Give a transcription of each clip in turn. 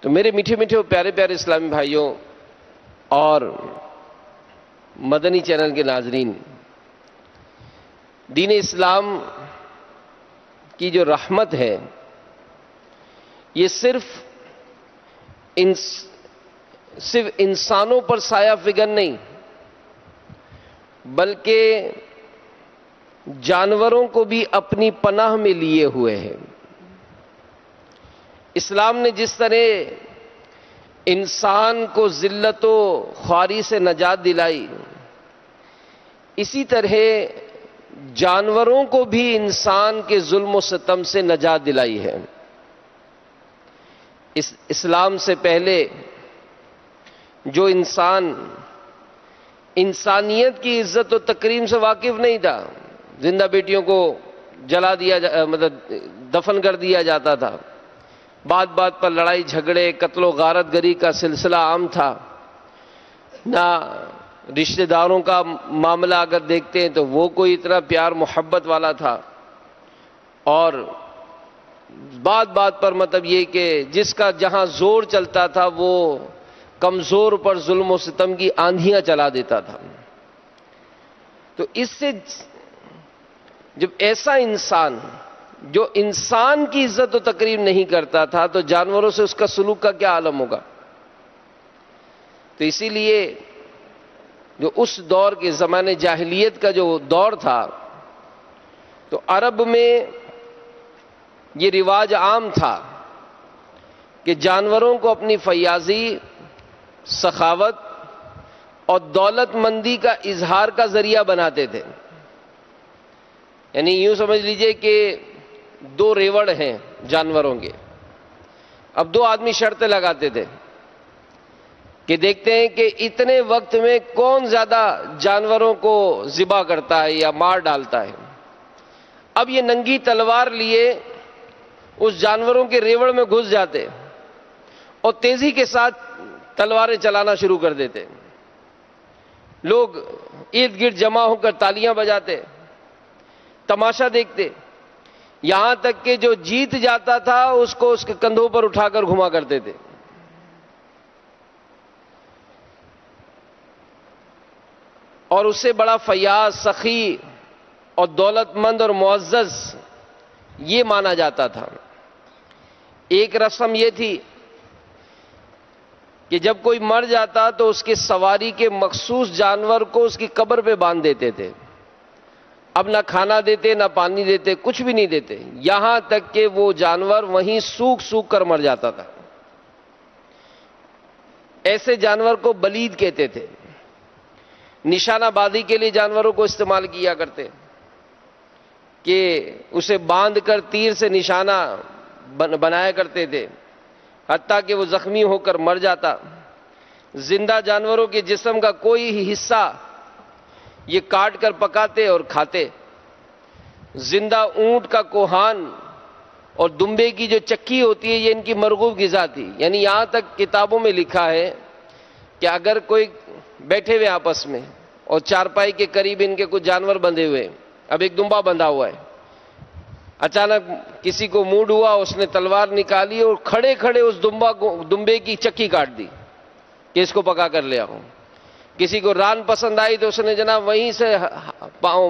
تو میرے میٹھے میٹھے اور پیارے پیارے اسلامی بھائیوں اور مدنی چینل کے ناظرین، دین اسلام کی جو رحمت ہے یہ صرف انسانوں پر سایہ فگن نہیں بلکہ جانوروں کو بھی اپنی پناہ میں لیے ہوئے ہے۔ اسلام نے جس طرح انسان کو ذلت و خواری سے نجات دلائی، اسی طرح جانوروں کو بھی انسان کے ظلم و ستم سے نجات دلائی ہے۔ اسلام سے پہلے جو انسان انسانیت کی عزت و تکریم سے واقف نہیں تھا، زندہ بیٹیوں کو جلا دیا دفن کر دیا جاتا تھا، بات بات پر لڑائی جھگڑے قتل و غارت گری کا سلسلہ عام تھا، نہ رشتہ داروں کا معاملہ اگر دیکھتے ہیں تو وہ کوئی اتنا پیار محبت والا تھا، اور بات بات پر مطلب یہ کہ جس کا جہاں زور چلتا تھا وہ کمزور پر ظلم و ستم کی آندھیاں چلا دیتا تھا۔ تو اس سے جب ایسا انسان جو انسان کی عزت و تکریم نہیں کرتا تھا تو جانوروں سے اس کا سلوک کا کیا عالم ہوگا۔ تو اسی لیے جو اس دور کے زمانے جاہلیت کا جو دور تھا تو عرب میں یہ رواج عام تھا کہ جانوروں کو اپنی فیاضی، سخاوت اور دولت مندی کا اظہار کا ذریعہ بناتے تھے۔ یعنی یوں سمجھ لیجئے کہ دو ریوڑ ہیں جانوروں کے، اب دو آدمی شرطیں لگاتے تھے کہ دیکھتے ہیں کہ اتنے وقت میں کون زیادہ جانوروں کو ذبح کرتا ہے یا مار ڈالتا ہے۔ اب یہ ننگی تلوار لیے اس جانوروں کے ریوڑ میں گھس جاتے اور تیزی کے ساتھ تلواریں چلانا شروع کر دیتے۔ لوگ ارد گرد جمع ہو کر تالیاں بجاتے، تماشا دیکھتے، یہاں تک کہ جو جیت جاتا تھا اس کو اس کے کندھوں پر اٹھا کر گھما کرتے تھے۔ اور اس سے بڑا فیاض، سخی اور دولت مند اور معزز یہ مانا جاتا تھا۔ ایک رسم یہ تھی کہ جب کوئی مر جاتا تو اس کے سواری کے مخصوص جانور کو اس کی قبر پہ باندھ دیتے تھے۔ اب نہ کھانا دیتے، نہ پانی دیتے، کچھ بھی نہیں دیتے، یہاں تک کہ وہ جانور وہیں سوکھ سوکھ کر مر جاتا تھا۔ ایسے جانور کو بلید کہتے تھے۔ نشانہ بازی کے لیے جانوروں کو استعمال کیا کرتے کہ اسے باندھ کر تیر سے نشانہ بنایا کرتے تھے، حتیٰ کہ وہ زخمی ہو کر مر جاتا۔ زندہ جانوروں کے جسم کا کوئی حصہ یہ کاٹ کر پکاتے اور کھاتے۔ زندہ اونٹ کا کوہان اور دمبے کی جو چکی ہوتی ہے یہ ان کی مرغوب غذا تھی۔ یعنی یہاں تک کتابوں میں لکھا ہے کہ اگر کوئی بیٹھے ہوئے آپس میں اور چارپائی کے قریب ان کے کچھ جانور بندھے ہوئے، اب ایک دمبا بندھا ہوا ہے، اچانک کسی کو موڈ ہوا، اس نے تلوار نکالی اور کھڑے کھڑے اس دمبے کی چکی کاٹ دی کہ اس کو پکا کر لے آؤں۔ کسی کو ران پسند آئی تو اس نے جناب وہیں سے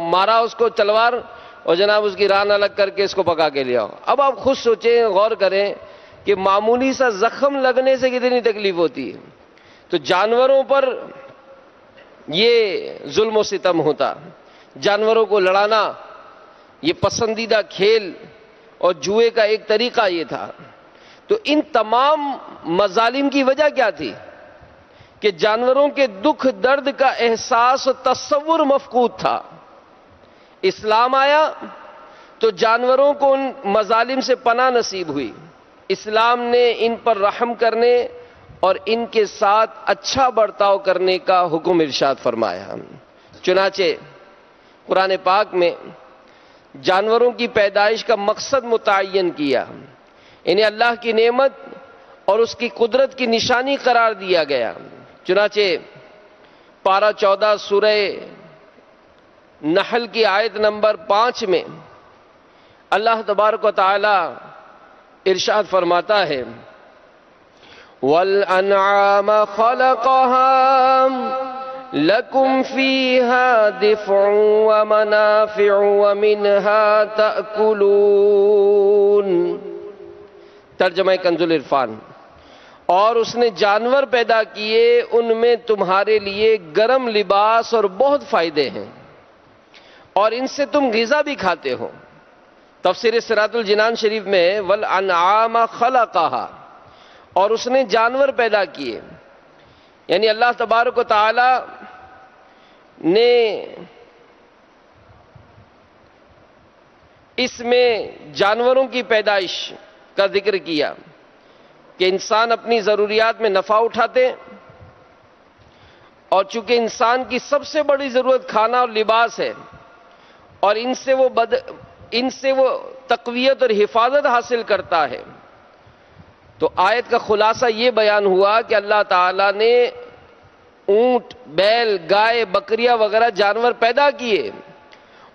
مارا اس کو تلوار اور جناب اس کی ران الگ کر کے اس کو پکا کے لے آؤ۔ اب آپ خود سوچیں، غور کریں کہ معمولی سا زخم لگنے سے کتنی تکلیف ہوتی ہے۔ تو جانوروں پر یہ ظلم و ستم ہوتا، جانوروں کو لڑانا یہ پسندیدہ کھیل اور جوئے کا ایک طریقہ یہ تھا۔ تو ان تمام مظالم کی وجہ کیا تھی کہ جانوروں کے دکھ درد کا احساس و تصور مفقود تھا۔ اسلام آیا تو جانوروں کو ان مظالم سے پناہ نصیب ہوئی۔ اسلام نے ان پر رحم کرنے اور ان کے ساتھ اچھا برتاؤ کرنے کا حکم ارشاد فرمایا۔ چنانچہ قرآن پاک میں جانوروں کی پیدائش کا مقصد متعین کیا، انہیں اللہ کی نعمت اور اس کی قدرت کی نشانی قرار دیا گیا۔ چنانچہ پارہ 14 سورہ نحل کی آیت نمبر 5 میں اللہ تبارک و تعالی ارشاد فرماتا ہے وَالْأَنْعَامَ خَلَقَهَا لَكُمْ فِيهَا دِفْعٌ وَمَنَافِعُ وَمِنْهَا تَأْكُلُونَ۔ ترجمہ کنز العرفان۔ اور اس نے جانور پیدا کیے، ان میں تمہارے لیے گرم لباس اور بہت فائدے ہیں، اور ان سے تم غذا بھی کھاتے ہو۔ تفسیر صراط الجنان شریف میں وَالْأَنْعَامَ خَلَقَهَا، اور اس نے جانور پیدا کیے، یعنی اللہ تبارک و تعالی نے اس میں جانوروں کی پیدائش کا ذکر کیا کہ انسان اپنی ضروریات میں نفع اٹھاتے، اور چونکہ انسان کی سب سے بڑی ضرورت کھانا اور لباس ہے، اور ان سے وہ تقویت اور حفاظت حاصل کرتا ہے، تو آیت کا خلاصہ یہ بیان ہوا کہ اللہ تعالیٰ نے اونٹ، بیل، گائے، بکریاں وغیرہ جانور پیدا کیے،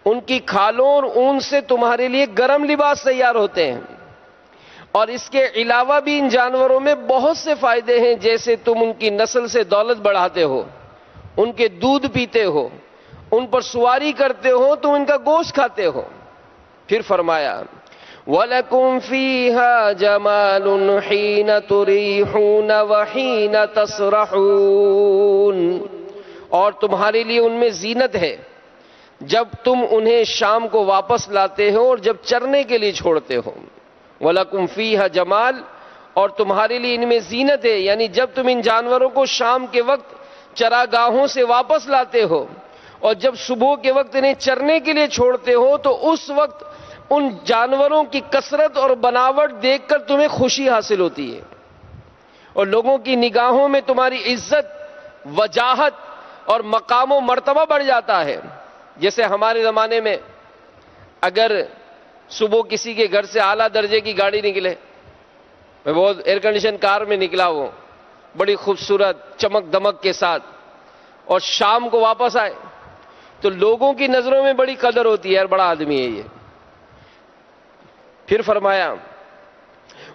ان کی کھالوں اور اون سے تمہارے لیے گرم لباس تیار ہوتے ہیں، اور اس کے علاوہ بھی ان جانوروں میں بہت سے فائدے ہیں، جیسے تم ان کی نسل سے دولت بڑھاتے ہو، ان کے دودھ پیتے ہو، ان پر سواری کرتے ہو، تم ان کا گوشت کھاتے ہو۔ پھر فرمایا وَلَكُمْ فِيهَا جَمَالٌ حِينَ تُرِيحُونَ وَحِينَ تَسْرَحُونَ، اور تمہارے لیے ان میں زینت ہے جب تم انہیں شام کو واپس لاتے ہو اور جب چرنے کے لیے چھوڑتے ہو۔ وَلَكُمْ فِيهَا جَمَال، اور تمہارے لیے ان میں زینت ہے، یعنی جب تم ان جانوروں کو شام کے وقت چراگاہوں سے واپس لاتے ہو اور جب صبح کے وقت انہیں چرنے کے لیے چھوڑتے ہو، تو اس وقت ان جانوروں کی کثرت اور بناوٹ دیکھ کر تمہیں خوشی حاصل ہوتی ہے، اور لوگوں کی نگاہوں میں تمہاری عزت، وجاہت اور مقام و مرتبہ بڑھ جاتا ہے۔ جیسے ہمارے زمانے میں اگر صبح کسی کے گھر سے اعلیٰ درجے کی گاڑی نکلے، میں بہت ایئر کنڈیشن کار میں نکلا، وہ بڑی خوبصورت چمک دمک کے ساتھ، اور شام کو واپس آئے تو لوگوں کی نظروں میں بڑی قدر ہوتی ہے، یار بڑا آدمی ہے یہ۔ پھر فرمایا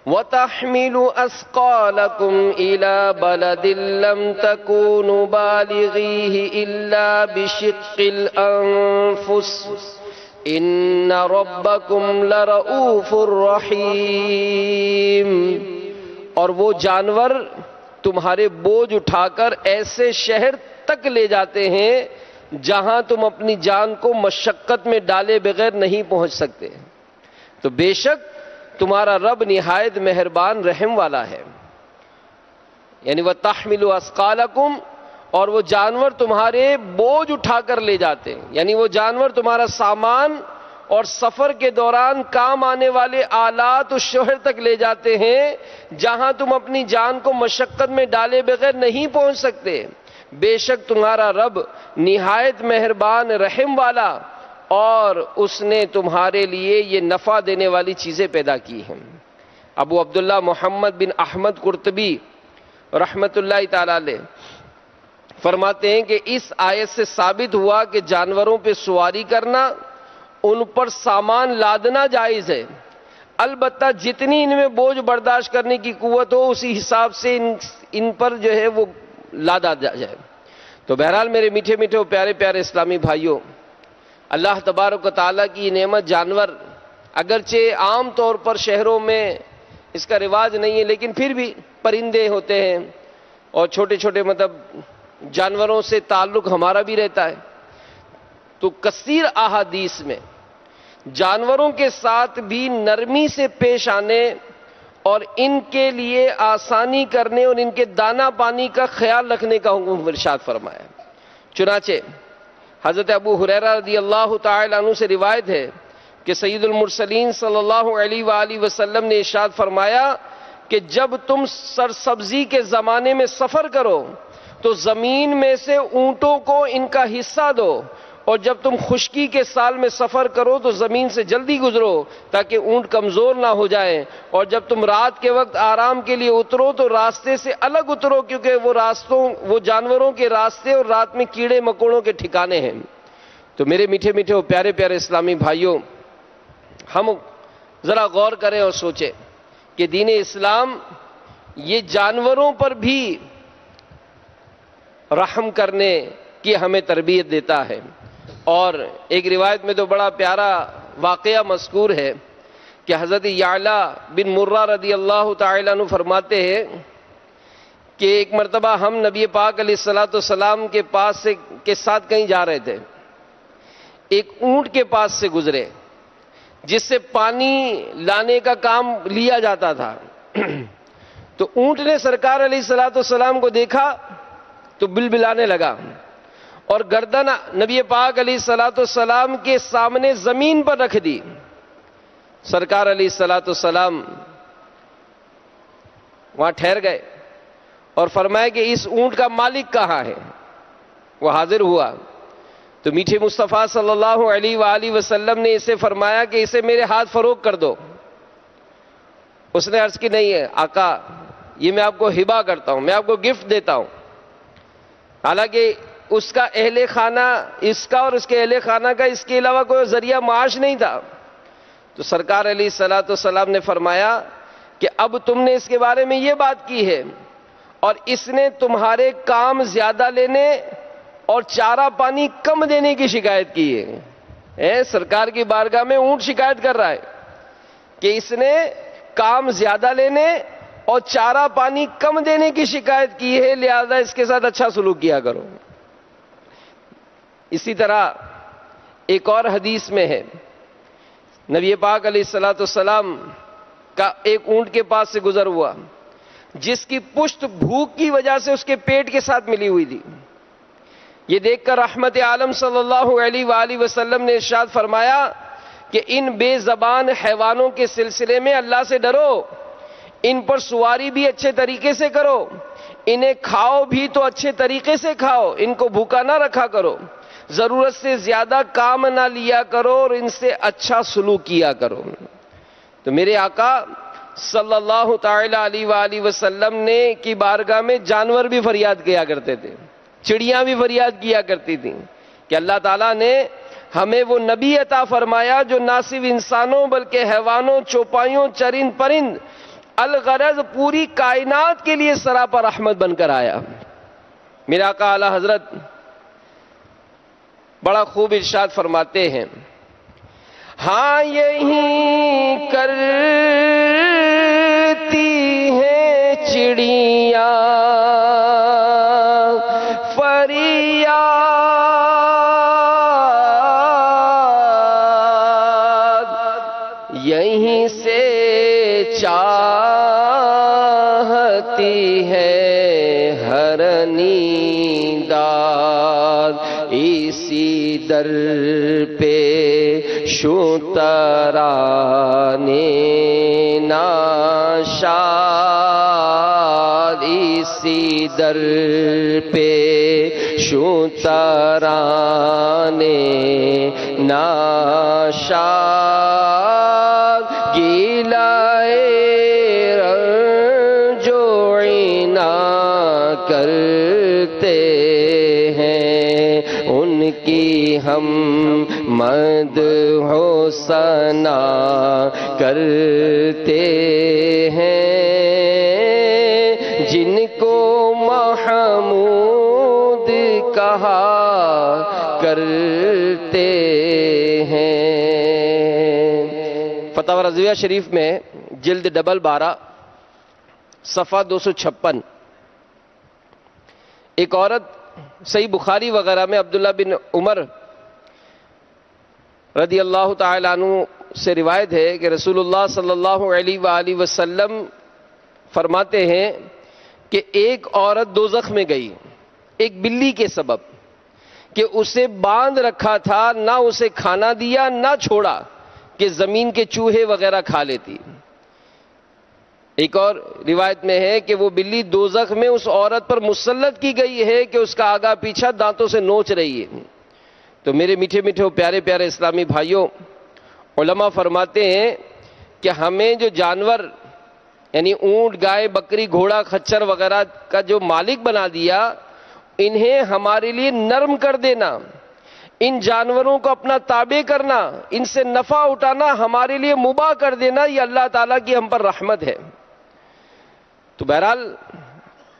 وَتَحْمِلُ أَثْقَالَكُمْ إِلَى بَلَدٍ لَّمْ تَكُونُوا بَالِغِيهِ إِلَّا بِشِقِّ الْأَنفُسِ إِنَّ رَبَّكُمْ لَرَءُوفٌ رَحِيمٌ، اور وہ جانور تمہارے بوجھ اٹھا کر ایسے شہر تک لے جاتے ہیں جہاں تم اپنی جان کو مشقت میں ڈالے بغیر نہیں پہنچ سکتے، تو بے شک تمہارا رب نہایت مہربان رحم والا ہے۔ یعنی وَتَحْمِلُ أَثْقَالَكُمْ، اور وہ جانور تمہارے بوجھ اٹھا کر لے جاتے ہیں، یعنی وہ جانور تمہارا سامان اور سفر کے دوران کام آنے والے آلات اس شہر تک لے جاتے ہیں جہاں تم اپنی جان کو مشقت میں ڈالے بغیر نہیں پہنچ سکتے۔ بے شک تمہارا رب نہایت مہربان رحم والا، اور اس نے تمہارے لیے یہ نفع دینے والی چیزیں پیدا کی ہیں۔ ابو عبداللہ محمد بن احمد قرطبی رحمت اللہ تعالی علیہ فرماتے ہیں کہ اس آیت سے ثابت ہوا کہ جانوروں پہ سواری کرنا، ان پر سامان لادنا جائز ہے، البتہ جتنی ان میں بوجھ برداشت کرنے کی قوت ہو اسی حساب سے ان پر جو ہے وہ لادا جائے۔ تو بہرحال میرے میٹھے میٹھے و پیارے پیارے اسلامی بھائیوں، اللہ تبارک و تعالیٰ کی نعمت جانور، اگرچہ عام طور پر شہروں میں اس کا رواج نہیں ہے، لیکن پھر بھی پرندے ہوتے ہیں اور چھوٹے چھوٹے جانوروں سے تعلق ہمارا بھی رہتا ہے، تو کثیر احادیث میں جانوروں کے ساتھ بھی نرمی سے پیش آنے اور ان کے لیے آسانی کرنے اور ان کے دانہ پانی کا خیال رکھنے کا حکم ارشاد فرمایا۔ چنانچہ حضرت ابو ہریرہ رضی اللہ تعالی عنہ سے روایت ہے کہ سید المرسلین صلی اللہ علیہ وآلہ وسلم نے ارشاد فرمایا کہ جب تم سرسبزی کے زمانے میں سفر کرو تو زمین میں سے اونٹوں کو ان کا حصہ دو، اور جب تم خشکی کے سال میں سفر کرو تو زمین سے جلدی گزرو تاکہ اونٹ کمزور نہ ہو جائیں، اور جب تم رات کے وقت آرام کے لیے اترو تو راستے سے الگ اترو، کیونکہ وہ جانوروں کے راستے اور رات میں کیڑے مکوڑوں کے ٹھکانے ہیں۔ تو میرے میٹھے میٹھے اور پیارے پیارے اسلامی بھائیوں، ہم ذرا غور کریں اور سوچیں کہ دین اسلام یہ جانوروں پر بھی رحم کرنے کی ہمیں تربیت دیتا ہے. اور ایک روایت میں تو بڑا پیارا واقعہ مذکور ہے کہ حضرت یعلا بن مرہ رضی اللہ تعالیٰ عنہ فرماتے ہیں کہ ایک مرتبہ ہم نبی پاک علیہ الصلوۃ والسلام کے ساتھ کہیں جا رہے تھے. ایک اونٹ کے پاس سے گزرے جس سے پانی لانے کا کام لیا جاتا تھا. تو اونٹ نے سرکار علیہ الصلوۃ والسلام کو دیکھا تو بلبلانے لگا اور گردن نبی پاک علیہ الصلوۃ والسلام کے سامنے زمین پر رکھ دی. سرکار علیہ الصلوۃ والسلام وہاں ٹھہر گئے اور فرمایا کہ اس اونٹ کا مالک کہاں ہے؟ وہ حاضر ہوا تو میٹھے مصطفیٰ صلی اللہ علیہ وآلہ وسلم نے اسے فرمایا کہ اسے میرے ہاتھ فروخت کر دو. اس نے عرض کی نہیں ہے آقا، یہ میں آپ کو ہبہ کرتا ہوں، میں آپ کو گفٹ دیتا ہوں. حالانکہ اس کا اہل خانہ، اس کا اور اس کے اہل خانہ کا اس کے علاوہ کوئی ذریعہ معاش نہیں تھا. تو سرکار علیہ الصلوۃ والسلام نے فرمایا کہ اب تم نے اس کے بارے میں یہ بات کی ہے اور اس نے تمہارے کام زیادہ لینے اور چارہ پانی کم دینے کی شکایت کی ہے. سرکار کی بارگاہ میں اونٹ شکایت کر رہا ہے کہ اس نے کام زیادہ لینے اور چارہ پانی کم دینے کی شکایت کی ہے، لہذا اس کے ساتھ اچھا سلوک کیا کرو. اسی طرح ایک اور حدیث میں ہے، نبی پاک علیہ الصلوۃ والسلام کا ایک اونٹ کے پاس سے گزر ہوا جس کی پشت بھوک کی وجہ سے اس کے پیٹ کے ساتھ ملی ہوئی تھی. یہ دیکھ کر رحمت عالم صلی اللہ علیہ وآلہ وسلم نے ارشاد فرمایا کہ ان بے زبان حیوانوں کے سلسلے میں اللہ سے ڈرو، ان پر سواری بھی اچھے طریقے سے کرو، انہیں کھاؤ بھی تو اچھے طریقے سے کھاؤ، ان کو بھوکا نہ رکھا کرو، ضرورت سے زیادہ کام نہ لیا کرو اور ان سے اچھا سلوک کیا کرو. تو میرے آقا صلی اللہ تعالی علیہ وآلہ وسلم نے کی بارگاہ میں جانور بھی فریاد کیا کرتے تھے، چڑیاں بھی فریاد کیا کرتی تھیں کہ اللہ تعالیٰ نے ہمیں وہ نبی عطا فرمایا جو نہ صرف انسانوں بلکہ حیوانوں، چوپایوں، چرند پرند، الغرض پوری کائنات کے لیے سراپا رحمت بن کر آیا. میرے آقا اعلی حضرت بڑا خوب ارشاد فرماتے ہیں، ہاں یہی کرتی ہیں چڑیاں فریاد، یہیں سے چاہتی ہے ہر نینداد، اسی در پہ شوں ترانے ناشاد، اسی در پہ شوں ترانے ناشاد، گیلائے رنج و عنا کرتے ہیں، ان کی ہم مدح و ثنا کرتے ہیں، جن کو محمود کہا کرتے ہیں. فتاوی رضویہ شریف میں جلد ڈبل 12 صفحہ 256 ایک عورت، صحیح بخاری وغیرہ میں عبداللہ بن عمر رضی اللہ تعالی عنہ سے روایت ہے کہ رسول اللہ صلی اللہ علیہ وآلہ وسلم فرماتے ہیں کہ ایک عورت دوزخ میں گئی ایک بلی کے سبب کہ اسے باندھ رکھا تھا، نہ اسے کھانا دیا نہ چھوڑا کہ زمین کے چوہے وغیرہ کھا لیتی. ایک اور روایت میں ہے کہ وہ بلی دوزخ میں اس عورت پر مسلط کی گئی ہے کہ اس کا آگا پیچھا دانتوں سے نوچ رہی ہے. تو میرے میٹھے میٹھے پیارے پیارے اسلامی بھائیوں، علماء فرماتے ہیں کہ ہمیں جو جانور یعنی اونٹ، گائے، بکری، گھوڑا، خچر وغیرہ کا جو مالک بنا دیا، انہیں ہمارے لیے نرم کر دینا، ان جانوروں کو اپنا تابع کرنا، ان سے نفع اٹھانا ہمارے لیے مباح کر دینا، یہ اللہ تعالیٰ کی ہم پر رحمت ہے. تو بہرحال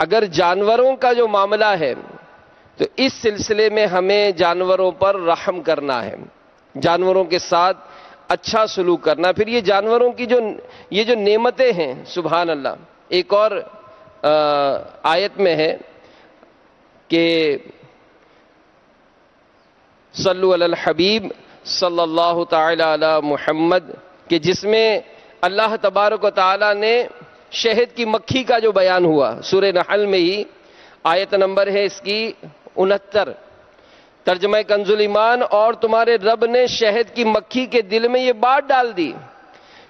اگر جانوروں کا جو معاملہ ہے تو اس سلسلے میں ہمیں جانوروں پر رحم کرنا ہے، جانوروں کے ساتھ اچھا سلوک کرنا. پھر یہ جانوروں کی یہ جو نعمتیں ہیں، سبحان اللہ. ایک اور آیت میں ہے کہ صلو علی الحبیب صلی اللہ تعالی علی محمد، کہ جس میں اللہ تبارک و تعالی نے شہد کی مکھی کا جو بیان ہوا سورہ نحل میں ہی، آیت نمبر ہے اس کی 69. ترجمہ کنز ایمان: اور تمہارے رب نے شہد کی مکھی کے دل میں یہ بات ڈال دی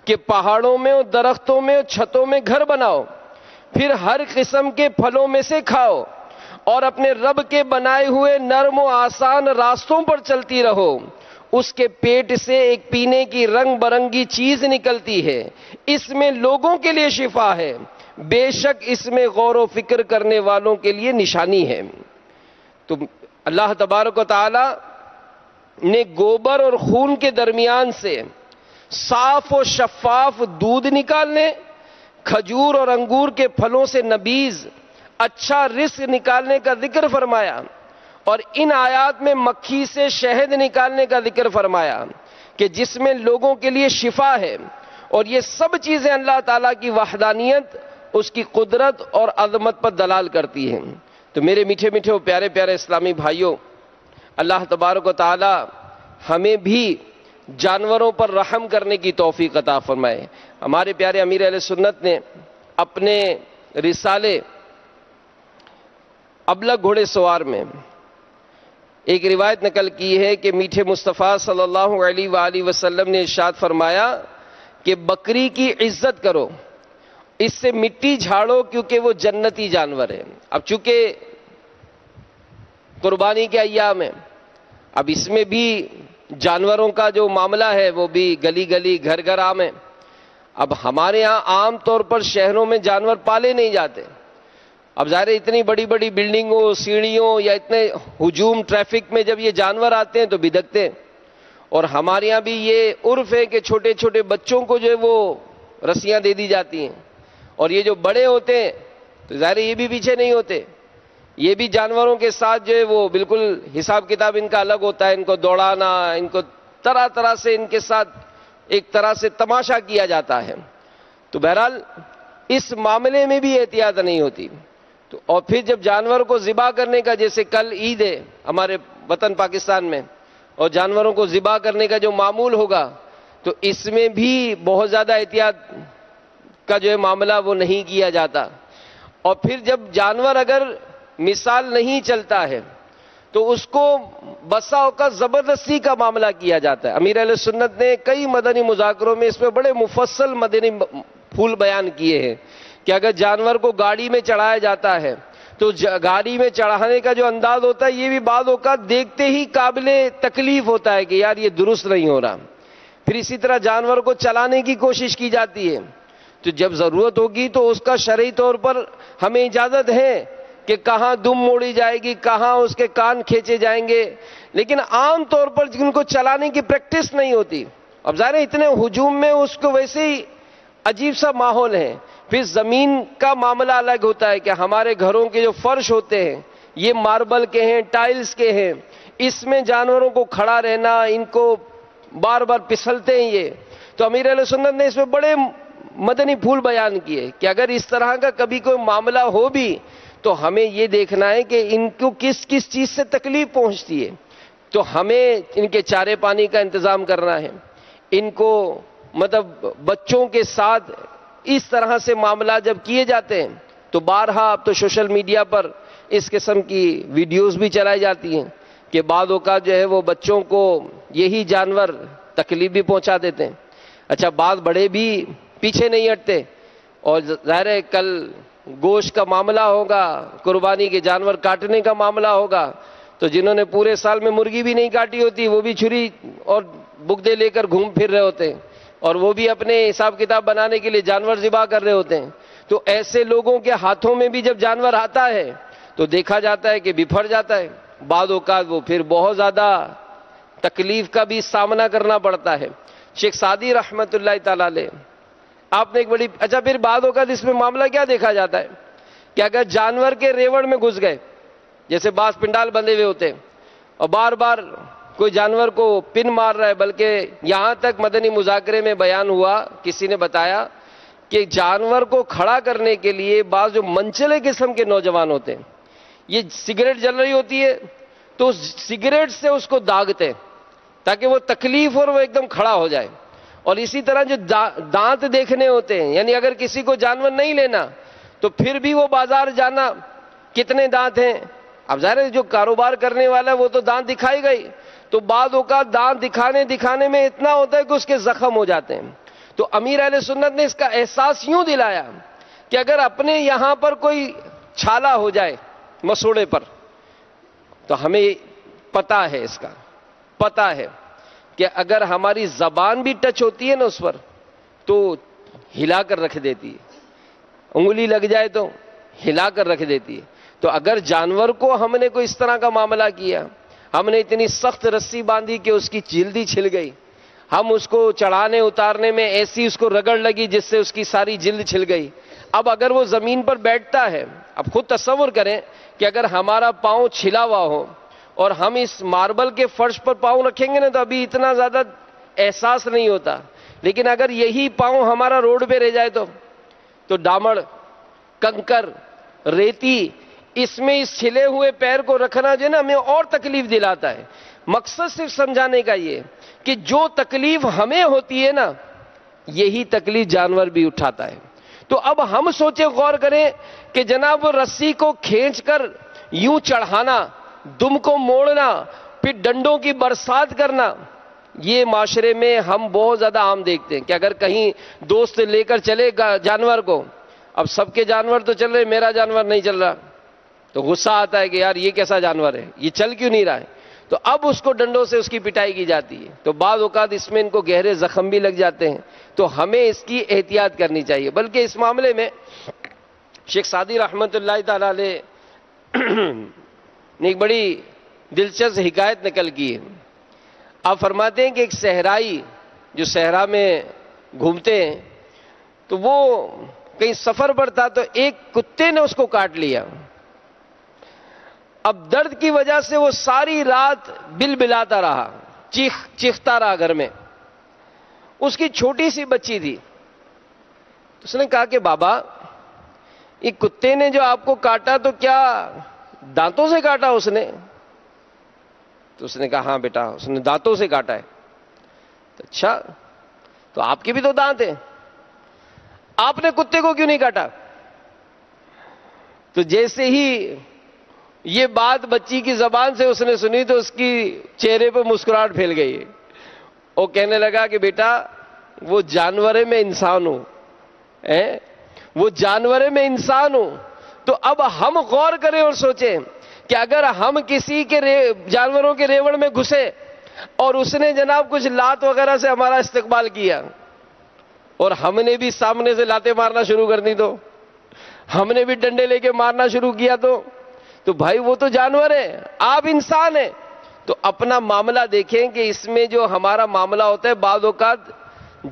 کہ پہاڑوں میں اور درختوں میں اور چھتوں میں گھر بناؤ، پھر ہر قسم کے پھلوں میں سے کھاؤ اور اپنے رب کے بنائے ہوئے نرم و آسان راستوں پر چلتی رہو. اس کے پیٹ سے ایک پینے کی رنگ برنگی چیز نکلتی ہے، اس میں لوگوں کے لیے شفا ہے، بے شک اس میں غور و فکر کرنے والوں کے لیے نشانی ہے. تو اللہ تبارک و تعالی نے گوبر اور خون کے درمیان سے صاف و شفاف دودھ نکالنے، کھجور اور انگور کے پھلوں سے نبیذ اچھا رزق نکالنے کا ذکر فرمایا، اور ان آیات میں مکھی سے شہد نکالنے کا ذکر فرمایا کہ جس میں لوگوں کے لیے شفا ہے. اور یہ سب چیزیں اللہ تعالیٰ کی وحدانیت، اس کی قدرت اور عظمت پر دلال کرتی ہیں. تو میرے میٹھے میٹھے اور پیارے پیارے اسلامی بھائیوں، اللہ تبارک و تعالی ہمیں بھی جانوروں پر رحم کرنے کی توفیق عطا فرمائے. ہمارے پیارے امیر اہل سنت نے اپنے رسالے ابلغ گھوڑے سوار میں ایک روایت نقل کی ہے کہ میٹھے مصطفیٰ صلی اللہ علیہ وآلہ وسلم نے ارشاد فرمایا کہ بکری کی عزت کرو، اس سے مٹی جھاڑو کیونکہ وہ جنتی جانور ہے. اب چونکہ قربانی کے ایام ہیں، اب اس میں بھی جانوروں کا جو معاملہ ہے وہ بھی گلی گلی گھر گھر عام ہے. اب ہمارے ہاں عام طور پر شہروں میں جانور پالے نہیں جاتے. اب ظاہر اتنی بڑی بڑی بلڈنگوں، سیڑھیوں یا اتنے ہجوم ٹریفک میں جب یہ جانور آتے ہیں تو بھدکتے ہیں. اور ہمارے یہاں بھی یہ عرف ہے کہ چھوٹے چھوٹے بچوں کو جو ہے وہ رسیاں دے دی جاتی ہیں، اور یہ جو بڑے ہوتے ہیں تو ظاہر یہ بھی پیچھے نہیں ہوتے، یہ بھی جانوروں کے ساتھ جو ہے وہ بالکل حساب کتاب ان کا الگ ہوتا ہے. ان کو دوڑانا، ان کو طرح طرح سے ان کے ساتھ ایک طرح سے تماشا کیا جاتا ہے. تو بہرحال اس معاملے میں بھی احتیاط نہیں ہوتی. تو اور پھر جب جانور کو ذبح کرنے کا، جیسے کل عید ہے ہمارے وطن پاکستان میں، اور جانوروں کو ذبح کرنے کا جو معمول ہوگا تو اس میں بھی بہت زیادہ احتیاط کا جو ہے معاملہ وہ نہیں کیا جاتا. اور پھر جب جانور اگر مثال نہیں چلتا ہے تو اس کو بسا اوقات زبردستی کا معاملہ کیا جاتا ہے. امیر اہل سنت نے کئی مدنی مذاکروں میں اس پہ بڑے مفصل مدنی پھول بیان کیے ہیں کہ اگر جانور کو گاڑی میں چڑھایا جاتا ہے تو گاڑی میں چڑھانے کا جو انداز ہوتا ہے یہ بھی بعض اوقات دیکھتے ہی قابل تکلیف ہوتا ہے کہ یار یہ درست نہیں ہو رہا. پھر اسی طرح جانور کو چلانے کی کوشش کی جاتی ہے، تو جب ضرورت ہوگی تو اس کا شرعی طور پر ہمیں اجازت ہے کہ کہاں دم موڑی جائے گی، کہاں اس کے کان کھینچے جائیں گے. لیکن عام طور پر جن کو چلانے کی پریکٹس نہیں ہوتی، اب ظاہر اتنے ہجوم میں اس کو ویسے ہی عجیب سا ماحول ہے. پھر زمین کا معاملہ الگ ہوتا ہے کہ ہمارے گھروں کے جو فرش ہوتے ہیں یہ ماربل کے ہیں، ٹائلز کے ہیں، اس میں جانوروں کو کھڑا رہنا، ان کو بار بار پھسلتے ہیں یہ. تو امیر اہل سنت نے اس میں بڑے مدنی پھول بیان کیے کہ اگر اس طرح کا کبھی کوئی معاملہ ہو بھی تو ہمیں یہ دیکھنا ہے کہ ان کو کس کس چیز سے تکلیف پہنچتی ہے. تو ہمیں ان کے چارے پانی کا انتظام کرنا ہے. ان کو مطلب بچوں کے ساتھ اس طرح سے معاملات جب کیے جاتے ہیں تو بارہا اب تو سوشل میڈیا پر اس قسم کی ویڈیوز بھی چلائی جاتی ہیں کہ بعض اوقات جو ہے وہ بچوں کو یہی جانور تکلیف بھی پہنچا دیتے ہیں. اچھا، بعض بڑے بھی پیچھے نہیں ہٹتے. اور ظاہر ہے کل گوشت کا معاملہ ہوگا، قربانی کے جانور کاٹنے کا معاملہ ہوگا، تو جنہوں نے پورے سال میں مرغی بھی نہیں کاٹی ہوتی وہ بھی چھری اور بگدے لے کر گھوم پھر رہے ہوتے ہیں، اور وہ بھی اپنے حساب کتاب بنانے کے لیے جانور ذبح کر رہے ہوتے ہیں. تو ایسے لوگوں کے ہاتھوں میں بھی جب جانور آتا ہے تو دیکھا جاتا ہے کہ بفر جاتا ہے. بعض اوقات وہ پھر بہت زیادہ تکلیف کا بھی سامنا کرنا پڑتا ہے. شیخ سعدی رحمت اللہ تعالی علیہ آپ نے ایک بڑی اچھا پھر بعد اوقات اس میں معاملہ کیا دیکھا جاتا ہے کہ اگر جانور کے ریوڑ میں گھس گئے، جیسے بعض پنڈال بندھے ہوئے ہوتے ہیں اور بار بار کوئی جانور کو پن مار رہا ہے، بلکہ یہاں تک مدنی مذاکرے میں بیان ہوا، کسی نے بتایا کہ جانور کو کھڑا کرنے کے لیے بعض جو منچلے قسم کے نوجوان ہوتے ہیں، یہ سگریٹ جل رہی ہوتی ہے تو سگریٹ سے اس کو داغتے ہیں تاکہ وہ تکلیف اور وہ ایک دم کھڑا ہو جائے. اور اسی طرح جو دانت دیکھنے ہوتے ہیں، یعنی اگر کسی کو جانور نہیں لینا تو پھر بھی وہ بازار جانا، کتنے دانت ہیں. اب ظاہر ہے جو کاروبار کرنے والا ہے وہ تو دانت دکھائے گا ہی، تو بعض اوقات دانت دکھانے میں اتنا ہوتا ہے کہ اس کے زخم ہو جاتے ہیں. تو امیر اہل سنت نے اس کا احساس یوں دلایا کہ اگر اپنے یہاں پر کوئی چھالا ہو جائے مسوڑے پر، تو ہمیں پتا ہے، اس کا پتا ہے کہ اگر ہماری زبان بھی ٹچ ہوتی ہے نا اس پر تو ہلا کر رکھ دیتی ہے، انگلی لگ جائے تو ہلا کر رکھ دیتی ہے. تو اگر جانور کو ہم نے کوئی اس طرح کا معاملہ کیا، ہم نے اتنی سخت رسی باندھی کہ اس کی جلدی چھل گئی، ہم اس کو چڑھانے اتارنے میں ایسی اس کو رگڑ لگی جس سے اس کی ساری جلد چھل گئی. اب اگر وہ زمین پر بیٹھتا ہے، اب خود تصور کریں کہ اگر ہمارا پاؤں چھلا ہوا ہو اور ہم اس ماربل کے فرش پر پاؤں رکھیں گے نا تو ابھی اتنا زیادہ احساس نہیں ہوتا، لیکن اگر یہی پاؤں ہمارا روڈ پہ رہ جائے تو ڈامڑ، کنکر، ریتی، اس میں اس چھلے ہوئے پیر کو رکھنا جو ہے نا ہمیں اور تکلیف دلاتا ہے. مقصد صرف سمجھانے کا یہ کہ جو تکلیف ہمیں ہوتی ہے نا یہی تکلیف جانور بھی اٹھاتا ہے. تو اب ہم سوچیں، غور کریں کہ جناب وہ رسی کو کھینچ کر یوں چڑھانا، دم کو موڑنا، پھر ڈنڈوں کی برسات کرنا، یہ معاشرے میں ہم بہت زیادہ عام دیکھتے ہیں کہ اگر کہیں دوست لے کر چلے گا جانور کو، اب سب کے جانور تو چل رہے، میرا جانور نہیں چل رہا، تو غصہ آتا ہے کہ یار یہ کیسا جانور ہے، یہ چل کیوں نہیں رہا ہے. تو اب اس کو ڈنڈوں سے اس کی پٹائی کی جاتی ہے. تو بعض اوقات اس میں ان کو گہرے زخم بھی لگ جاتے ہیں. تو ہمیں اس کی احتیاط کرنی چاہیے. بلکہ اس معاملے میں شیخ سعدی رحمۃ اللہ تعالی علیہ نے ایک بڑی دلچسپ حکایت نقل کی ہے. آپ فرماتے ہیں کہ ایک صحرائی جو صحرا میں گھومتے ہیں تو وہ کہیں سفر پر تھا تو ایک کتے نے اس کو کاٹ لیا. اب درد کی وجہ سے وہ ساری رات بلبلاتا رہا، چیختا رہا گھر میں. اس کی چھوٹی سی بچی تھی. اس نے کہا کہ بابا یہ کتے نے جو آپ کو کاٹا تو کیا دانتوں سے کاٹا اس نے؟ تو اس نے کہا ہاں بیٹا اس نے دانتوں سے کاٹا ہے. تو اچھا تو آپ کے بھی تو دانت ہیں، آپ نے کتے کو کیوں نہیں کاٹا؟ تو جیسے ہی یہ بات بچی کی زبان سے اس نے سنی تو اس کی چہرے پہ مسکراہٹ پھیل گئی. وہ کہنے لگا کہ بیٹا وہ جانور ہے میں انسان ہوں، وہ جانور ہے میں انسان ہوں. تو اب ہم غور کریں اور سوچیں کہ اگر ہم کسی کے جانوروں کے ریوڑ میں گھسے اور اس نے جناب کچھ لات وغیرہ سے ہمارا استقبال کیا اور ہم نے بھی سامنے سے لاتیں مارنا شروع کر دی، تو ہم نے بھی ڈنڈے لے کے مارنا شروع کیا تو بھائی وہ تو جانور ہے، آپ انسان ہیں. تو اپنا معاملہ دیکھیں کہ اس میں جو ہمارا معاملہ ہوتا ہے بعض اوقات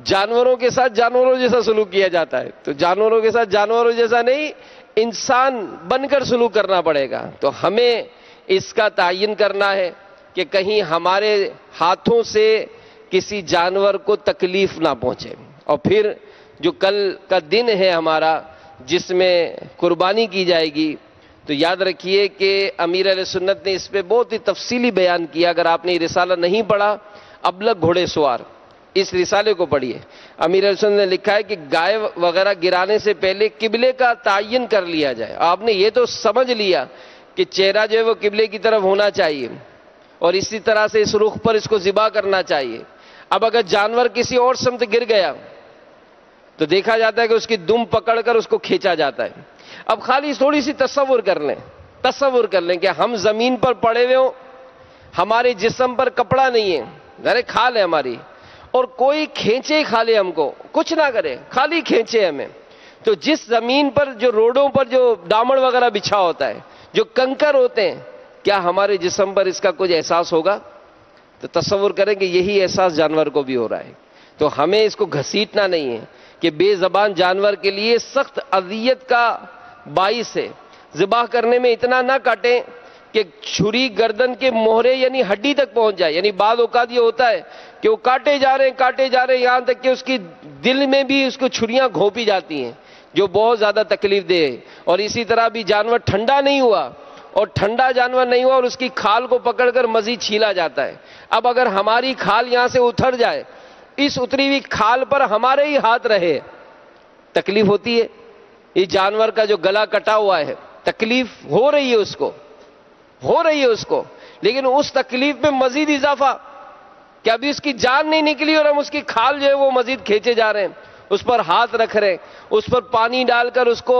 جانوروں کے ساتھ جانوروں جیسا سلوک کیا جاتا ہے. تو جانوروں کے ساتھ جانوروں جیسا نہیں، انسان بن کر سلوک کرنا پڑے گا. تو ہمیں اس کا تعین کرنا ہے کہ کہیں ہمارے ہاتھوں سے کسی جانور کو تکلیف نہ پہنچے. اور پھر جو کل کا دن ہے ہمارا جس میں قربانی کی جائے گی، تو یاد رکھیے کہ امیر اہل سنت نے اس پہ بہت ہی تفصیلی بیان کیا. اگر آپ نے یہ رسالہ نہیں پڑھا ابلغ گھوڑے سوار، اس رسالے کو پڑھیے. امیر اہل سنت نے لکھا ہے کہ گائے وغیرہ گرانے سے پہلے قبلے کا تعین کر لیا جائے. آپ نے یہ تو سمجھ لیا کہ چہرہ جو ہے وہ قبلے کی طرف ہونا چاہیے اور اسی طرح سے اس رخ پر اس کو ذبح کرنا چاہیے. اب اگر جانور کسی اور سمت گر گیا تو دیکھا جاتا ہے کہ اس کی دم پکڑ کر اس کو کھینچا جاتا ہے. اب خالی تھوڑی سی تصور کر لیں کہ ہم زمین پر پڑے ہوئے ہوں، ہمارے جسم پر کپڑا نہیں ہے، ذرا کھال ہے ہماری، اور کوئی کھینچے کھا لے ہم کو، کچھ نہ کرے خالی کھینچے ہمیں. تو جس زمین پر جو روڈوں پر جو ڈامڑ وغیرہ بچھا ہوتا ہے، جو کنکر ہوتے ہیں، کیا ہمارے جسم پر اس کا کچھ احساس ہوگا؟ تو تصور کریں کہ یہی احساس جانور کو بھی ہو رہا ہے. تو ہمیں اس کو گھسیٹنا نہیں ہے، کہ بے زبان جانور کے لیے سخت اذیت کا باعث ہے. ذبح کرنے میں اتنا نہ کاٹیں کہ چھری گردن کے مہرے یعنی ہڈی تک پہنچ جائے. یعنی بعض اوقات یہ ہوتا ہے کہ وہ کاٹے جا رہے ہیں یہاں تک کہ اس کی دل میں بھی اس کو چھریاں گھونپی جاتی ہیں، جو بہت زیادہ تکلیف دہ ہے. اور اسی طرح بھی جانور ٹھنڈا نہیں ہوا اور اس کی کھال کو پکڑ کر مزید چھیلا جاتا ہے. اب اگر ہماری کھال یہاں سے اتر جائے، اس اتری ہوئی کھال پر ہمارے ہی ہاتھ رہے، تکلیف ہوتی ہے. یہ جانور کا جو گلا کٹا ہوا ہے تکلیف ہو رہی ہے اس کو، لیکن اس تکلیف میں مزید اضافہ کہ ابھی اس کی جان نہیں نکلی اور ہم اس کی کھال جو ہے وہ مزید کھینچے جا رہے ہیں، اس پر ہاتھ رکھ رہے ہیں، اس پر پانی ڈال کر اس کو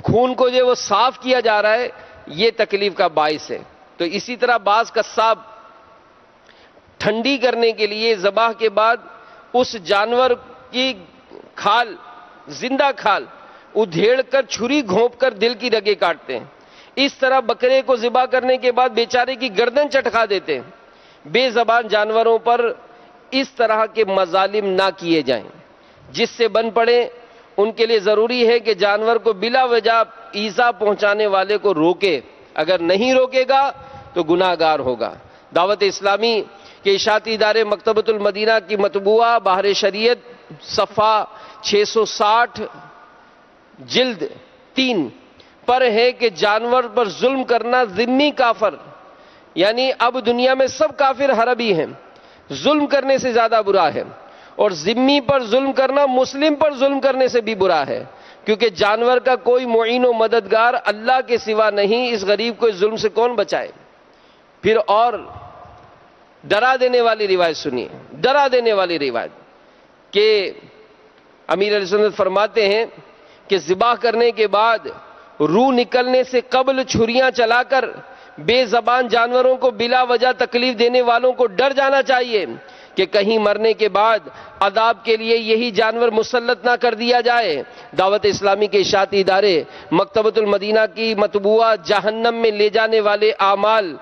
خون کو جو ہے وہ صاف کیا جا رہا ہے. یہ تکلیف کا باعث ہے. تو اسی طرح بعض قصاب ٹھنڈی کرنے کے لیے ذبح کے بعد اس جانور کی کھال، زندہ کھال ادھیڑ کر چھری گھونپ کر دل کی رگیں کاٹتے ہیں. اس طرح بکرے کو ذبح کرنے کے بعد بیچارے کی گردن چٹکا دیتے ہیں. بے زبان جانوروں پر اس طرح کے مظالم نہ کیے جائیں. جس سے بن پڑے ان کے لیے ضروری ہے کہ جانور کو بلا وجہ ایذا پہنچانے والے کو روکے. اگر نہیں روکے گا تو گناہ گار ہوگا. دعوت اسلامی کے اشاعتی ادارے مکتبۃ المدینہ کی مطبوعہ بحر شریعت صفحہ 660 جلد 3 پر ہے کہ جانور پر ظلم کرنا ذمی کافر، یعنی اب دنیا میں سب کافر حربی ہیں، ظلم کرنے سے زیادہ برا ہے. اور ذمی پر ظلم کرنا مسلم پر ظلم کرنے سے بھی برا ہے، کیونکہ جانور کا کوئی معین و مددگار اللہ کے سوا نہیں. اس غریب کو اس ظلم سے کون بچائے؟ پھر اور ڈرا دینے والی روایت سنیے، ڈرا دینے والی روایت کہ امیر علیہ سنت فرماتے ہیں کہ ذبح کرنے کے بعد روح نکلنے سے قبل چھریاں چلا کر بے زبان جانوروں کو بلا وجہ تکلیف دینے والوں کو ڈر جانا چاہیے کہ کہیں مرنے کے بعد عذاب کے لیے یہی جانور مسلط نہ کر دیا جائے. دعوت اسلامی کے اشاعتی ادارے مکتبۃ المدینہ کی مطبوعہ جہنم میں لے جانے والے اعمال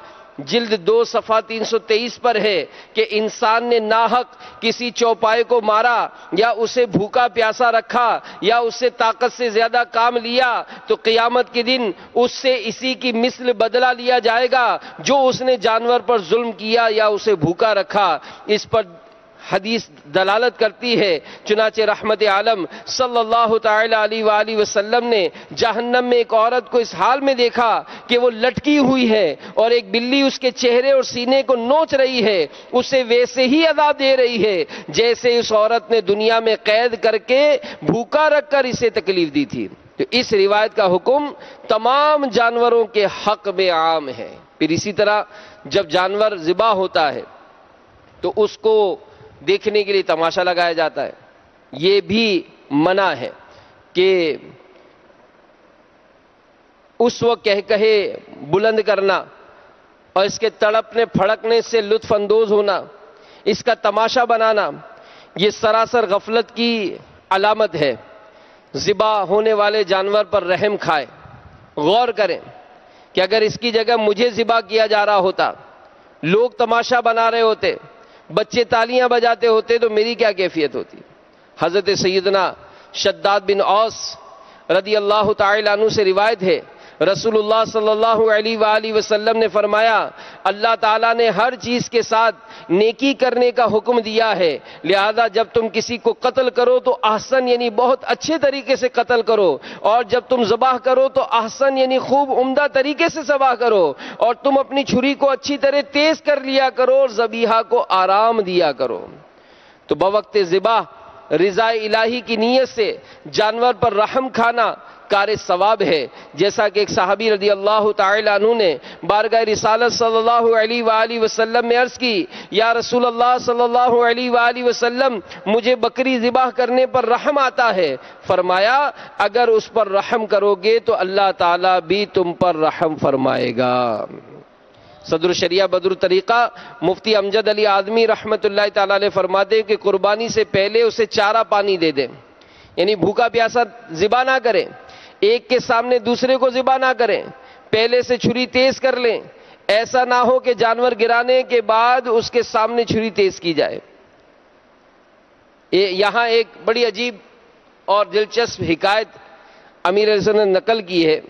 جلد 2 صفحہ 323 پر ہے کہ انسان نے ناحق کسی چوپائے کو مارا یا اسے بھوکا پیاسا رکھا یا اس سے طاقت سے زیادہ کام لیا تو قیامت کے دن اس سے اسی کی مثل بدلہ لیا جائے گا جو اس نے جانور پر ظلم کیا یا اسے بھوکا رکھا. اس پر حدیث دلالت کرتی ہے. چنانچہ رحمت عالم صلی اللہ تعالی علیہ وآلہ وسلم نے جہنم میں ایک عورت کو اس حال میں دیکھا کہ وہ لٹکی ہوئی ہے اور ایک بلی اس کے چہرے اور سینے کو نوچ رہی ہے. اسے ویسے ہی عذاب دے رہی ہے جیسے اس عورت نے دنیا میں قید کر کے بھوکا رکھ کر اسے تکلیف دی تھی. تو اس روایت کا حکم تمام جانوروں کے حق میں عام ہے. پھر اسی طرح جب جانور ذبح ہوتا ہے تو اس کو دیکھنے کے لیے تماشا لگایا جاتا ہے. یہ بھی منع ہے کہ اس وقت کہے بلند کرنا اور اس کے تڑپنے پھڑکنے سے لطف اندوز ہونا، اس کا تماشا بنانا، یہ سراسر غفلت کی علامت ہے. ذبح ہونے والے جانور پر رحم کھائے، غور کریں کہ اگر اس کی جگہ مجھے ذبح کیا جا رہا ہوتا، لوگ تماشا بنا رہے ہوتے، بچے تالیاں بجاتے ہوتے تو میری کیا کیفیت ہوتی. حضرت سیدنا شداد بن اوس رضی اللہ تعالی عنہ سے روایت ہے، رسول اللہ صلی اللہ علیہ وآلہ وسلم نے فرمایا اللہ تعالیٰ نے ہر چیز کے ساتھ نیکی کرنے کا حکم دیا ہے، لہذا جب تم کسی کو قتل کرو تو احسن یعنی بہت اچھے طریقے سے قتل کرو، اور جب تم ذبح کرو تو احسن یعنی خوب عمدہ طریقے سے ذبح کرو، اور تم اپنی چھری کو اچھی طرح تیز کر لیا کرو اور ذبیحہ کو آرام دیا کرو. تو بوقت ذبح رضا الہی کی نیت سے جانور پر رحم کھانا کار ثواب ہے. جیسا کہ ایک صحابی رضی اللہ تعالی عنہ نے بارگاہ رسالت صلی اللہ علیہ وآلہ وسلم میں عرض کی، یا رسول اللہ صلی اللہ علیہ وآلہ وسلم مجھے بکری ذبح کرنے پر رحم آتا ہے. فرمایا اگر اس پر رحم کرو گے تو اللہ تعالیٰ بھی تم پر رحم فرمائے گا. صدر الشریعہ بدر الطریقہ مفتی امجد علی اعظمی رحمت اللہ تعالیٰ علیہ فرماتے ہیں کہ قربانی سے پہلے اسے چارہ پانی دے دیں، یعنی بھوکا پیاسا ذبح نہ کریں، ایک کے سامنے دوسرے کو ذبح نہ کریں، پہلے سے چھری تیز کر لیں. ایسا نہ ہو کہ جانور گرانے کے بعد اس کے سامنے چھری تیز کی جائے. یہاں ایک بڑی عجیب اور دلچسپ حکایت امیر علیہ السلام نے نقل کی ہے۔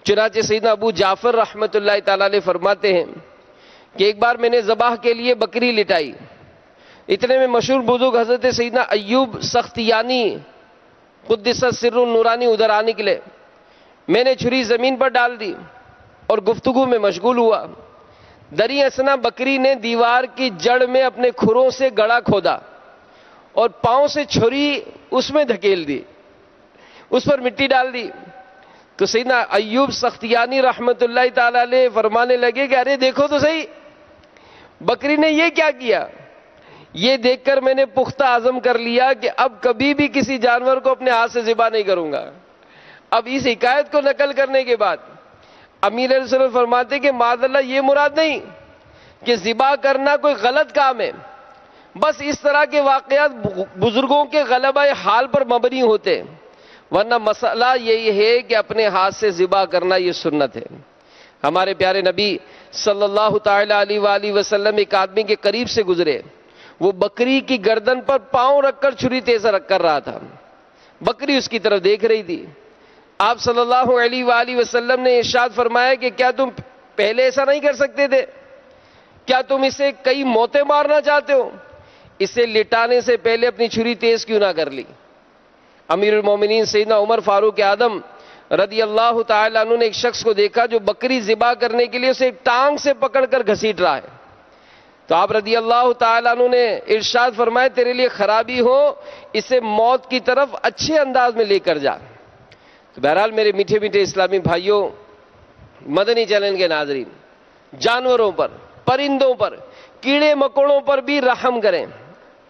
چنانچہ سیدنا ابو جعفر رحمۃ اللہ تعالی علیہ فرماتے ہیں کہ ایک بار میں نے ذبح کے لیے بکری لٹائی، اتنے میں مشہور بزرگ حضرت سیدنا ایوب سختیانی قدس سر النورانی ادھر آ نکلے۔ میں نے چھری زمین پر ڈال دی اور گفتگو میں مشغول ہوا۔ دری اثنا بکری نے دیوار کی جڑ میں اپنے کھروں سے گڑھا کھودا اور پاؤں سے چھری اس میں دھکیل دی، اس پر مٹی ڈال دی۔ تو سیدنا ایوب سختیانی رحمت اللہ تعالی علیہ فرمانے لگے کہ ارے دیکھو تو صحیح، بکری نے یہ کیا کیا؟ یہ دیکھ کر میں نے پختہ عزم کر لیا کہ اب کبھی بھی کسی جانور کو اپنے ہاتھ سے ذبح نہیں کروں گا۔ اب اس حکایت کو نقل کرنے کے بعد امیر علیہ السلام فرماتے کہ معاذ اللہ یہ مراد نہیں کہ ذبح کرنا کوئی غلط کام ہے، بس اس طرح کے واقعات بزرگوں کے غلبہ حال پر مبنی ہوتے، ورنہ مسئلہ یہی ہے کہ اپنے ہاتھ سے ذبح کرنا یہ سنت ہے۔ ہمارے پیارے نبی صلی اللہ تعالی علیہ وآلہ وسلم ایک آدمی کے قریب سے گزرے، وہ بکری کی گردن پر پاؤں رکھ کر چھری تیز رکھ کر رہا تھا، بکری اس کی طرف دیکھ رہی تھی۔ آپ صلی اللہ علیہ وآلہ وسلم نے ارشاد فرمایا کہ کیا تم پہلے ایسا نہیں کر سکتے تھے؟ کیا تم اسے کئی موتیں مارنا چاہتے ہو؟ اسے لٹانے سے پہلے اپنی چھری تیز کیوں نہ کر لی؟ امیر المومنین سیدنا عمر فاروق اعظم رضی اللہ تعالیٰ عنہ نے ایک شخص کو دیکھا جو بکری ذبح کرنے کے لیے اسے ٹانگ سے پکڑ کر گھسیٹ رہا ہے۔ تو آپ رضی اللہ تعالیٰ عنہ نے ارشاد فرمایا تیرے لیے خرابی ہو، اسے موت کی طرف اچھے انداز میں لے کر جا۔ تو بہرحال میرے میٹھے میٹھے اسلامی بھائیوں، مدنی چینل کے ناظرین، جانوروں پر، پرندوں پر، کیڑے مکوڑوں پر بھی رحم کریں۔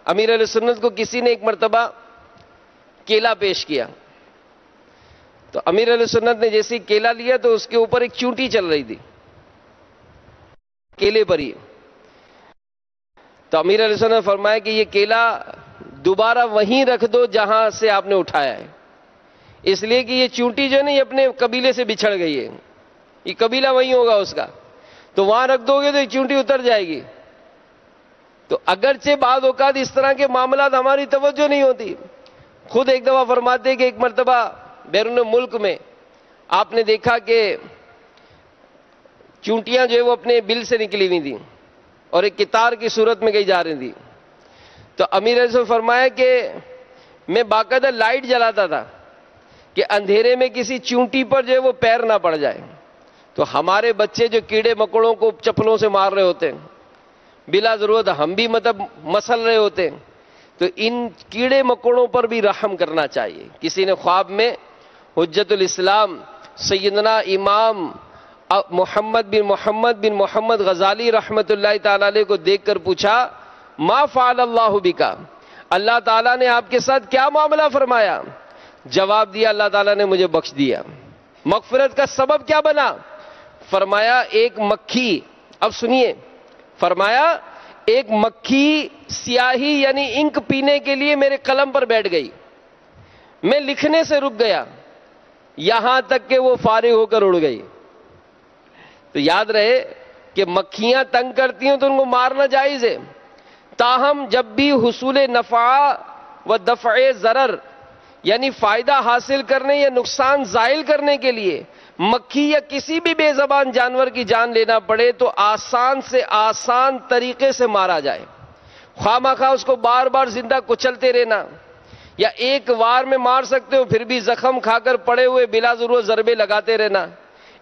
امیر علیہ سنت کو کسی نے ایک مرتبہ کیلا پیش کیا، تو امیر علیہ سنت نے جیسے کیلا لیا تو اس کے اوپر ایک چونٹی چل رہی تھی کیلے پر ہی۔ تو امیر علیہ سنت نے فرمایا کہ یہ کیلا دوبارہ وہیں رکھ دو جہاں سے آپ نے اٹھایا ہے، اس لیے کہ یہ چونٹی جو ہے نا یہ اپنے قبیلے سے بچھڑ گئی ہے، یہ قبیلہ وہیں ہوگا اس کا، تو وہاں رکھ دو گے تو یہ چونٹی اتر جائے گی۔ تو اگرچہ بعض اوقات اس طرح کے معاملات ہماری توجہ نہیں ہوتی۔ خود ایک دفعہ فرماتے کہ ایک مرتبہ بیرون ملک میں آپ نے دیکھا کہ چونٹیاں جو ہے وہ اپنے بل سے نکلی ہوئی تھیں اور ایک قطار کی صورت میں کہیں جا رہی تھی۔ تو امیر علیہ السلام فرمایا کہ میں باقاعدہ لائٹ جلاتا تھا کہ اندھیرے میں کسی چونٹی پر جو ہے وہ پیر نہ پڑ جائے۔ تو ہمارے بچے جو کیڑے مکوڑوں کو چپلوں سے مار رہے ہوتے ہیں، بلا ضرورت ہم بھی مسل رہے ہوتے ہیں، تو ان کیڑے مکوڑوں پر بھی رحم کرنا چاہیے۔ کسی نے خواب میں حجت الاسلام سیدنا امام محمد بن محمد غزالی رحمت اللہ تعالی علیہ کو دیکھ کر پوچھا ما فعل اللہ بکا، اللہ تعالیٰ نے آپ کے ساتھ کیا معاملہ فرمایا؟ جواب دیا اللہ تعالیٰ نے مجھے بخش دیا۔ مغفرت کا سبب کیا بنا؟ فرمایا ایک مکھی، اب سنیے، فرمایا ایک مکھی سیاہی یعنی انک پینے کے لیے میرے قلم پر بیٹھ گئی، میں لکھنے سے رک گیا یہاں تک کہ وہ فارغ ہو کر اڑ گئی۔ تو یاد رہے کہ مکھیاں تنگ کرتی ہیں تو ان کو مارنا جائز ہے، تاہم جب بھی حصول نفع و دفع ضرر یعنی فائدہ حاصل کرنے یا نقصان زائل کرنے کے لیے مکھی یا کسی بھی بے زبان جانور کی جان لینا پڑے تو آسان سے آسان طریقے سے مارا جائے، خواہ مخواہ اس کو بار بار زندہ کچلتے رہنا، یا ایک وار میں مار سکتے ہو پھر بھی زخم کھا کر پڑے ہوئے بلا ضرورت ضربے لگاتے رہنا،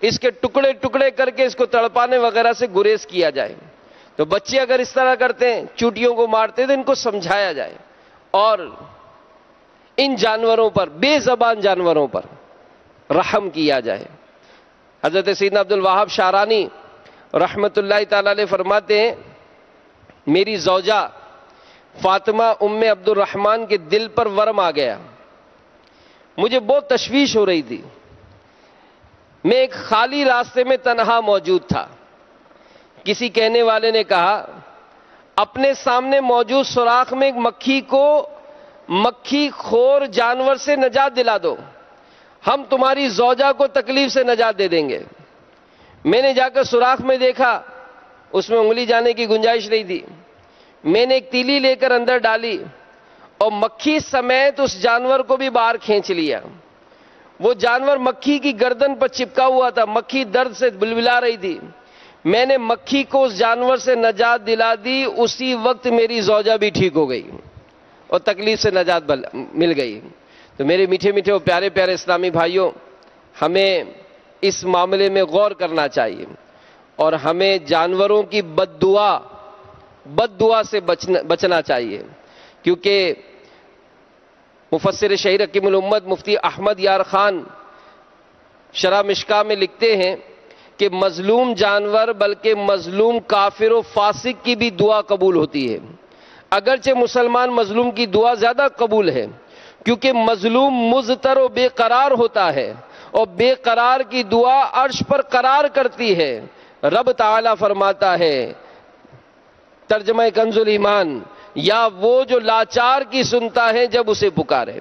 اس کے ٹکڑے ٹکڑے کر کے اس کو تڑپانے وغیرہ سے گریز کیا جائے۔ تو بچے اگر اس طرح کرتے ہیں، چونٹیوں کو مارتے ہیں، تو ان کو سمجھایا جائے اور ان جانوروں پر، بے زبان جانوروں پر رحم کیا جائے۔ حضرت سیدنا عبد الوہاب شعرانی رحمت اللہ تعالی علیہ فرماتے ہیں میری زوجہ فاطمہ ام عبد الرحمن کے دل پر ورم آ گیا، مجھے بہت تشویش ہو رہی تھی، میں ایک خالی راستے میں تنہا موجود تھا، کسی کہنے والے نے کہا اپنے سامنے موجود سوراخ میں ایک مکھی کو مکھی خور جانور سے نجات دلا دو، ہم تمہاری زوجہ کو تکلیف سے نجات دے دیں گے۔ میں نے جا کر سوراخ میں دیکھا، اس میں انگلی جانے کی گنجائش نہیں تھی، میں نے ایک تیلی لے کر اندر ڈالی اور مکھی سمیت اس جانور کو بھی باہر کھینچ لیا. وہ جانور مکھی کی گردن پر چپکا ہوا تھا, مکھی درد سے بلبلا رہی تھی. میں نے مکھی کو اس جانور سے نجات دلا دی, اسی وقت میری زوجہ بھی ٹھیک ہو گئی اور تکلیف سے نجات مل گئی. تو میرے میٹھے میٹھے اور پیارے پیارے اسلامی بھائیوں, ہمیں اس معاملے میں غور کرنا چاہیے اور ہمیں جانوروں کی بد دعا سے بچنا چاہیے, کیونکہ مفسر شہیر حکیم الامت مفتی احمد یار خان شرح مشکاہ میں لکھتے ہیں کہ مظلوم جانور بلکہ مظلوم کافر و فاسق کی بھی دعا قبول ہوتی ہے. اگرچہ مسلمان مظلوم کی دعا زیادہ قبول ہے, کیونکہ مظلوم مضطر و بے قرار ہوتا ہے, اور بے قرار کی دعا عرش پر قرار کرتی ہے. رب تعالی فرماتا ہے, ترجمہ کنز الایمان, یا وہ جو لاچار کی سنتا ہے جب اسے پکارے.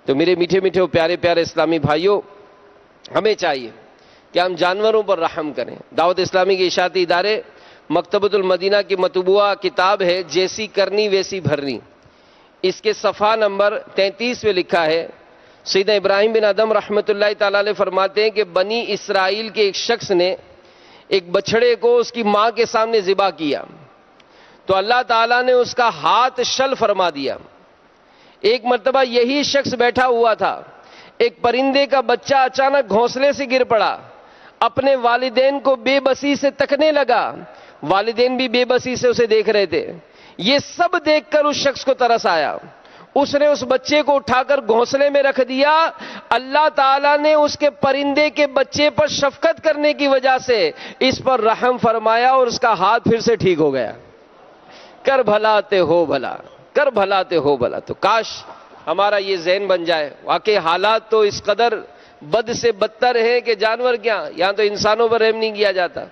تو میرے میٹھے میٹھے اور پیارے پیارے اسلامی بھائیوں, ہمیں چاہیے کہ ہم جانوروں پر رحم کریں. دعوت اسلامی کے اشاعتی ادارے مکتبۃ المدینہ کی مطبوعہ کتاب ہے جیسی کرنی ویسی بھرنی, اس کے صفحہ نمبر 33 میں لکھا ہے, سیدنا ابراہیم بن ادم رحمۃ اللہ تعالی علیہ فرماتے ہیں کہ بنی اسرائیل کے ایک شخص نے ایک بچڑے کو اس کی ماں کے سامنے ذبح کیا, تو اللہ تعالیٰ نے اس کا ہاتھ شل فرما دیا. ایک مرتبہ یہی شخص بیٹھا ہوا تھا, ایک پرندے کا بچہ اچانک گھونسلے سے گر پڑا, اپنے والدین کو بے بسی سے تکنے لگا, والدین بھی بے بسی سے اسے دیکھ رہے تھے. یہ سب دیکھ کر اس شخص کو ترس آیا, اس نے اس بچے کو اٹھا کر گھونسلے میں رکھ دیا. اللہ تعالیٰ نے اس کے پرندے کے بچے پر شفقت کرنے کی وجہ سے اس پر رحم فرمایا اور اس کا ہاتھ پھر سے ٹھیک ہو گیا. کر بھلاتے ہو بھلا, کر بھلاتے ہو بھلا. تو کاش ہمارا یہ ذہن بن جائے. واقعی حالات تو اس قدر بد سے بدتر ہے کہ جانور کیا, یہاں تو انسانوں پر رحم نہیں کیا جاتا.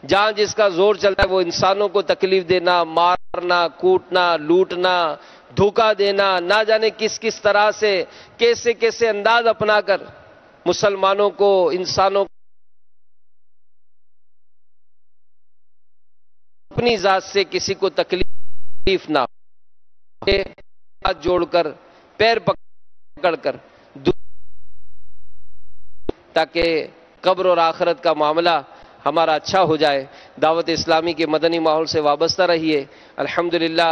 جہاں جس کا زور چلتا ہے وہ انسانوں کو تکلیف دینا, مارنا, کوٹنا, لوٹنا, دھوکہ دینا, نہ جانے کس کس طرح سے کیسے کیسے انداز اپنا کر مسلمانوں کو, انسانوں کو اپنی ذات سے کسی کو تکلیف نہ ہو, ہاتھ جوڑ کر پیر پکڑ کر تاکہ قبر اور آخرت کا معاملہ ہمارا اچھا ہو جائے. دعوت اسلامی کے مدنی ماحول سے وابستہ رہیے. الحمدللہ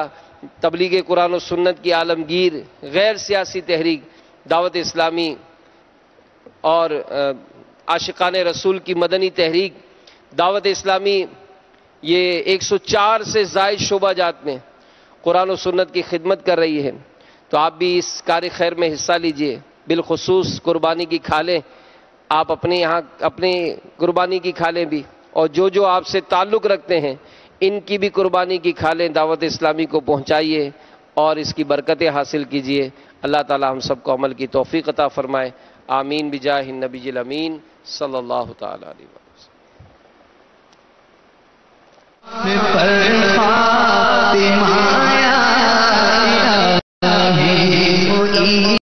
تبلیغ قرآن و سنت کی عالمگیر غیر سیاسی تحریک دعوت اسلامی اور عاشقان رسول کی مدنی تحریک دعوت اسلامی یہ 104 سے زائد شعبہ جات میں قرآن و سنت کی خدمت کر رہی ہے. تو آپ بھی اس کار خیر میں حصہ لیجئے. بالخصوص قربانی کی کھالیں, آپ اپنے یہاں اپنی قربانی کی کھالیں بھی, اور جو آپ سے تعلق رکھتے ہیں ان کی بھی قربانی کی کھالیں دعوت اسلامی کو پہنچائیے اور اس کی برکتیں حاصل کیجئے. اللہ تعالی ہم سب کو عمل کی توفیق عطا فرمائے. آمین بجاہ النبی الامین صلی اللہ تعالی علیہ وسلم.